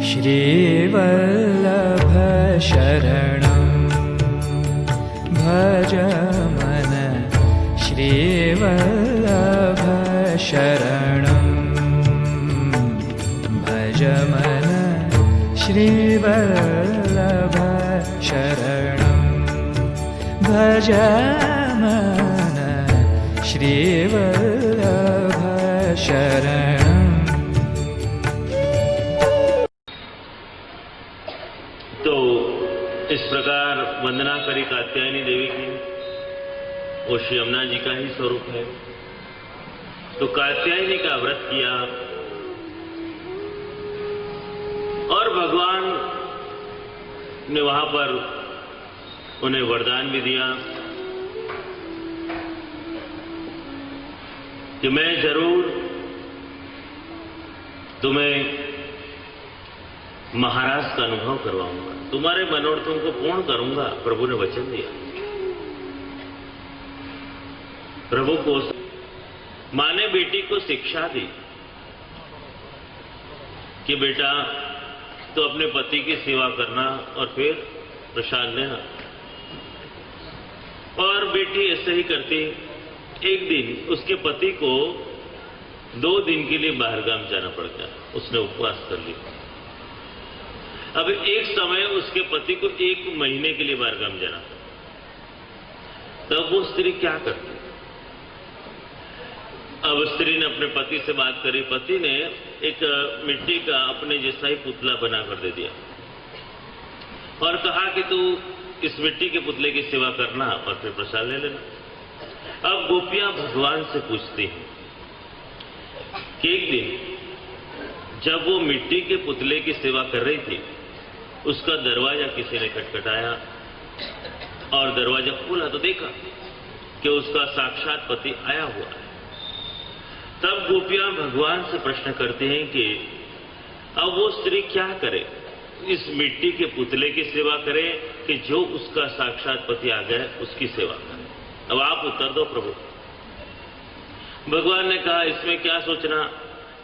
श्रीवल्लभ शरणं भज मन श्रीवल्लभ शरणं भज मन श्रीवल्लभ शरणं भज मन श्रीवल्लभ शरणं। तो इस प्रकार वंदना करी कात्यायनी देवी की, वो श्री यमुना जी का ही स्वरूप है। तो कात्यायनी का व्रत किया और भगवान ने वहां पर उन्हें वरदान भी दिया कि मैं जरूर तुम्हें महाराज का अनुभव करवाऊंगा, तुम्हारे मनोरथों को पूर्ण करूंगा। प्रभु ने वचन दिया। प्रभु को मां ने बेटी को शिक्षा दी कि बेटा तो अपने पति की सेवा करना और फिर प्रसाद लेना। और बेटी ऐसे ही करती। एक दिन उसके पति को 2 दिन के लिए बाहरगाम जाना पड़ गया। उसने उपवास कर लिया। अब एक समय उसके पति को 1 महीने के लिए बाहरगाम जाना था। तब वो स्त्री क्या करती? अब स्त्री ने अपने पति से बात करी। पति ने एक मिट्टी का अपने जैसा ही पुतला बनाकर दे दिया और कहा कि तू इस मिट्टी के पुतले की सेवा करना और फिर प्रसाद ले लेना। अब गोपियां भगवान से पूछती हैं कि एक दिन जब वो मिट्टी के पुतले की सेवा कर रही थी, उसका दरवाजा किसी ने खटखटाया और दरवाजा खोला तो देखा कि उसका साक्षात पति आया हुआ है। तब गोपियां भगवान से प्रश्न करते हैं कि अब वो स्त्री क्या करे, इस मिट्टी के पुतले की सेवा करे कि जो उसका साक्षात पति आ गया उसकी सेवा करे। अब आप उत्तर दो प्रभु। भगवान ने कहा इसमें क्या सोचना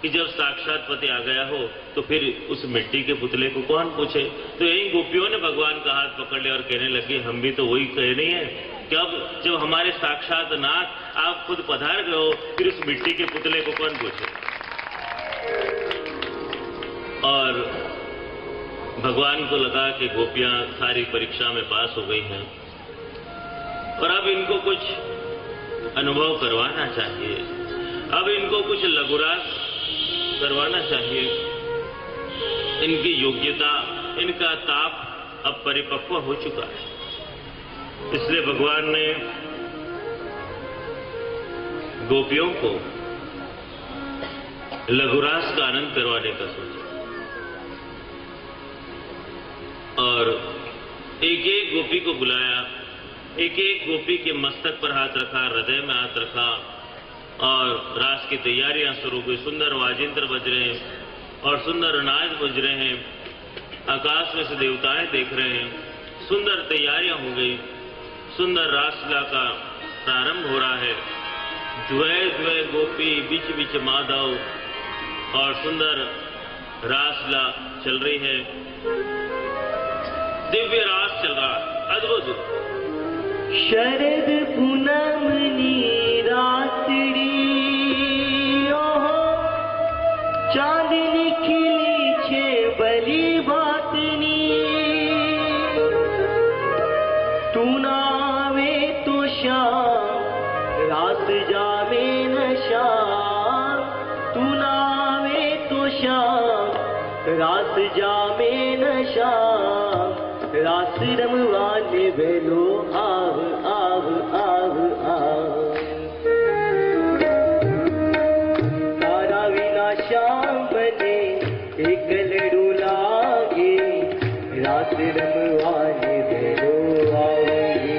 कि जब साक्षात पति आ गया हो तो फिर उस मिट्टी के पुतले को कौन पूछे। तो यही गोपियों ने भगवान का हाथ पकड़ लिया और कहने लगे हम भी तो वही कह रही हैं कि अब जब हमारे साक्षात नाथ आप खुद पधार गए हो फिर उस मिट्टी के पुतले को कौन पूछे। और भगवान को लगा कि गोपियां सारी परीक्षा में पास हो गई हैं और अब इनको कुछ अनुभव करवाना चाहिए, अब इनको कुछ लघुरास करवाना चाहिए। इनकी योग्यता, इनका ताप अब परिपक्व हो चुका है। इसलिए भगवान ने गोपियों को लघुरास का आनंद करवाने का सोचा और एक एक गोपी को बुलाया, एक एक गोपी के मस्तक पर हाथ रखा, हृदय में हाथ रखा और रास की तैयारियां शुरू हुई। सुंदर वाजिंत्र बज रहे हैं और सुंदर नाच बज रहे हैं। आकाश में से देवताएं देख रहे हैं। सुंदर तैयारियां हो गई। सुंदर रासलीला का प्रारंभ हो रहा है। द्वै द्वै गोपी बीच बीच माधव और सुंदर रासलीला चल रही है। दिव्य रास चल रहा है, अद्भुत। शरद पूनमनी रात्रि ओहो, चांदनी खिली छे बली बातनी। तू नावे तो श्याम रात जावे न श्याम, तू नावे तो श्याम रात जावे न श्याम। रास रमवाने बेलो आव आव आव आव, तारा विना श्याम बने एक लड़ू लागे। रास रमवाने बेलो आओगे।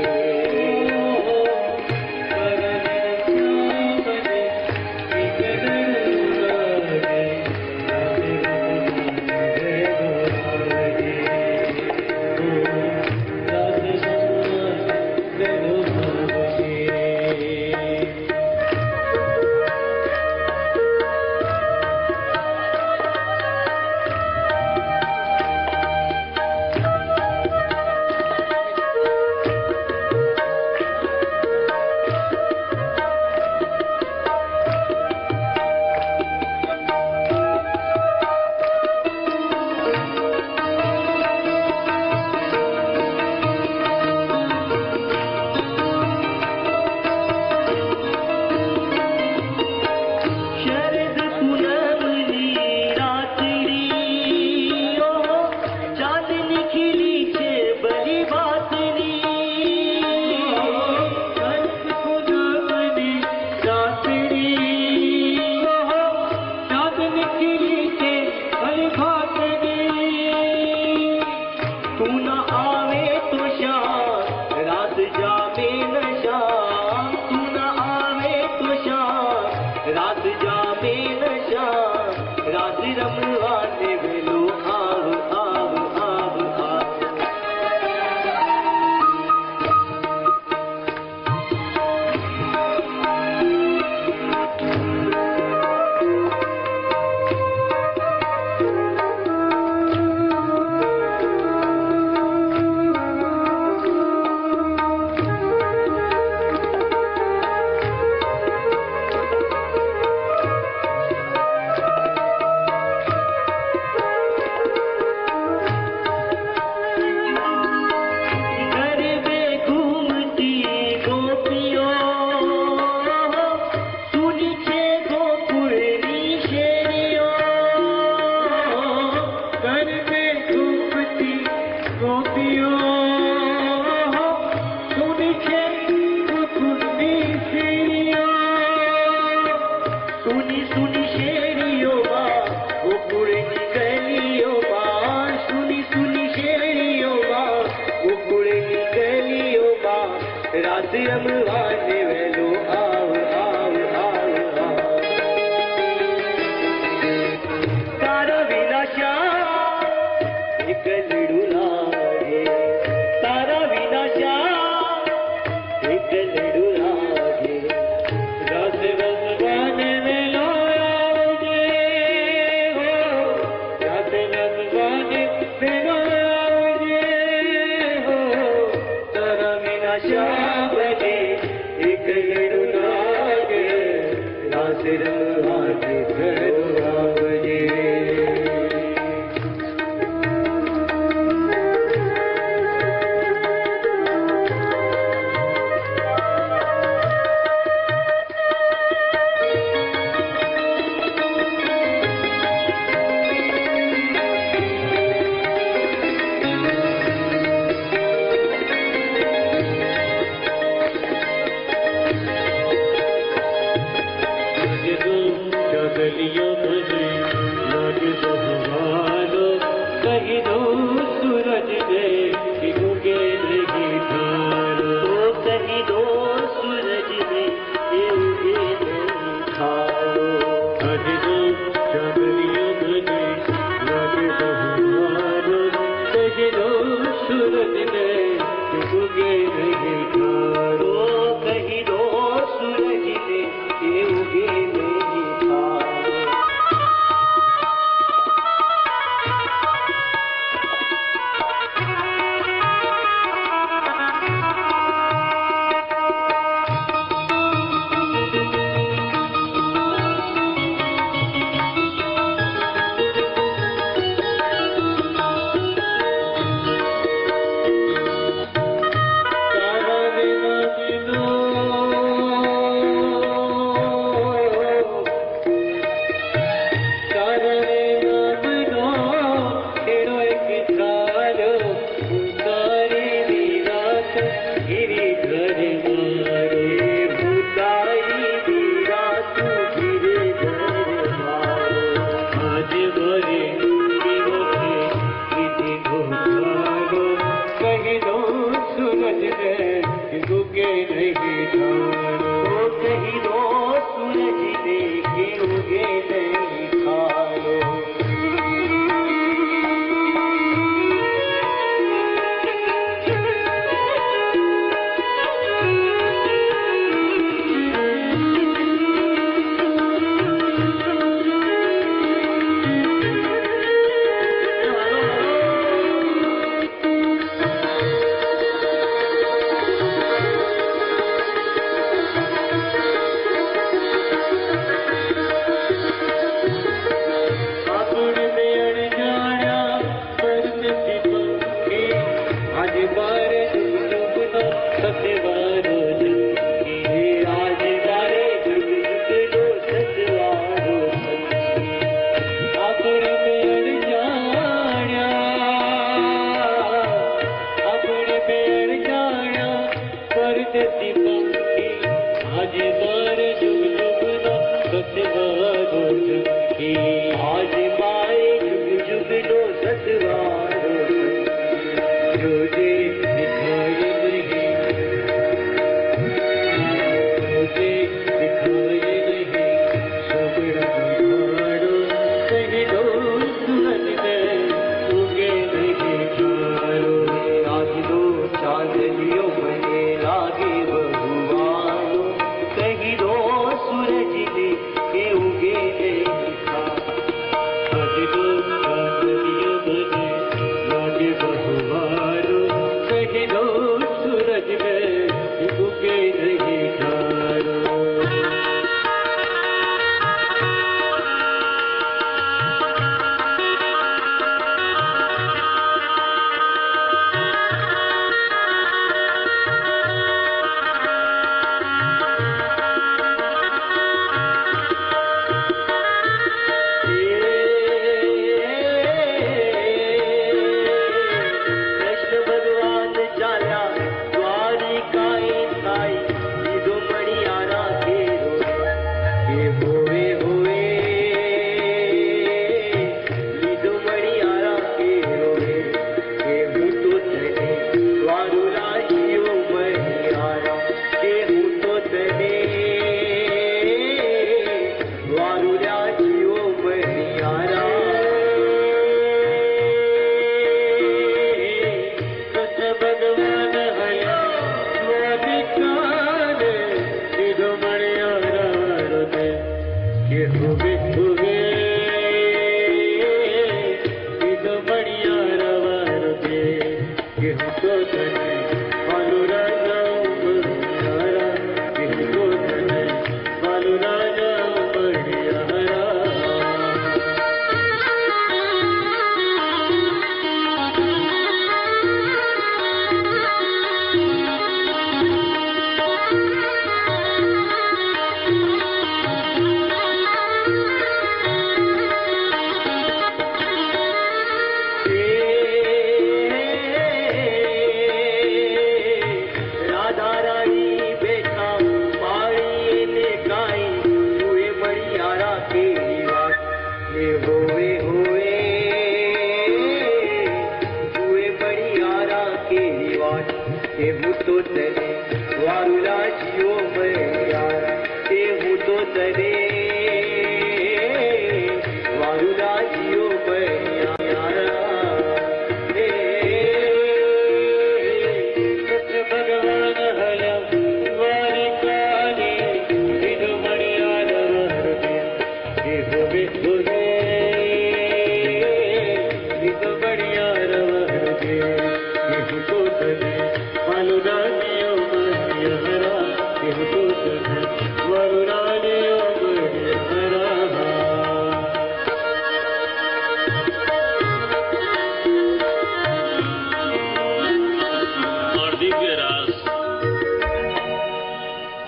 घर में घूमती गोपियों सुनी छे कुकुरनी शेरियों सुनी सुनी शेरियों गोकुळनी गलियों सुनी सुनी शेरियों गोकुळनी गलियों रात रमवाने वेलो आव आव आव आव तारा विना श्याम एक लड़ू लागे तारा विना श्याम एक लड़ू लागे रात रमवाने वेलो आवजे हो रात रमवाने वेलो आवजे हो तारा विना श्याम बने एक लड़ू लागे रात रमवाने वेलो आवजे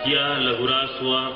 किया, लघुरास हुआ,